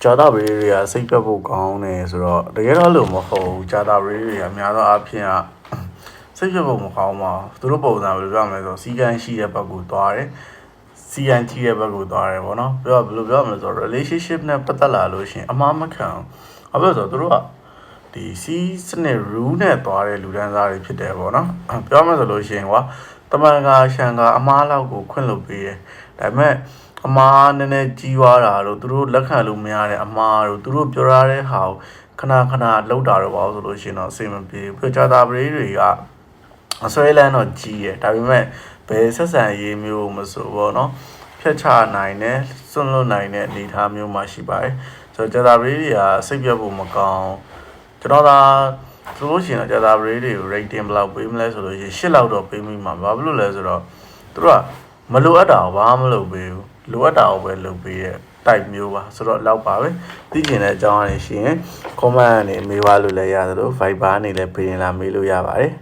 ဂျာတာဘရီတွေကစိတ်ပြတ်ဖို့ကောင်းတယ်ဆိုတော့တကယ်တော့လို့မဟုတ်ဘူးဂျာတာဘရီတွေကအများသောအားဖြင့်ကစိတ်ပြတ်ဖို့မကောင်းပါဘူးသူတို့ပုံစံဘယ်လိုပြောမလဲဆိုစီကံရှိတဲ့ဘက်ကိုသွားတယ်စီကံကြီးတဲ့ဘက်ကိုသွားတယ်ပေါ့နော်ပြောဘယ်လိုပြောမလဲဆိုတော့ relationship နဲ့ပတ်သက်လာလို့ရှိရင်အမှားမခံဘာဖြစ်လို့ဆိုတော့သူတို့ကဒီစီးစနစ် rule နဲ့သွားတဲ့လူတန်းစားတွေဖြစ်တယ်ပေါ့နော်ပြောမှဆိုလို့ရှိရင်ကွာတမန်ကရှန်ကအမားလောက်ကိုခွင့်လုပ်ပေးတယ်ဒါပေမဲ့အမားနည်းနည်းကြီးွားတာတို့သူတို့လက်ခံလို့မရတဲ့အမားတို့သူတို့ပြောရတဲ့ဟာကိုခဏလောက်တာတော့ပါဆိုလို့ရှိရင်တော့အဆင်မပြေဘူးပြချတာပရိတွေကအဆွဲလန်းတော့ကြီးရဒါပေမဲ့ဘယ်ဆက်ဆံရေးမျိုးမဆိုပေါ့နော်ဖြတ်ချနိုင်တယ်စွန့်လွတ်နိုင်တဲ့အနေအထားမျိုးမှရှိပါတယ်ဆိုတော့ဂျာတာပရိတွေကစိတ်ပြတ်ဖို့မကောင်းကျွန်တော်သာဆိုလို့ရှိရင်တော့ဂျာတာပရိတွေကို rating ဘယ်လောက်ပေးမလဲဆိုလို့ရှိရင်8လောက်တော့ပေးမိမှာဘာဖြစ်လို့လဲဆိုတော့သူတို့ကမလိုအပ်တာဘာမှမလုပ်ပေးဘူးလိုအပ်တာကိုပဲလုပ်ပေးရဲ့ type မျိုးပါဆိုတော့လောက်ပါပဲသိကျင်တဲ့အကြောင်းအရာရှိရင် comment ကနေမေးပါလို့လည်းရတယ်လို့ Viber နေလည်းပေးရင်လာမေးလို့ရပါတယ်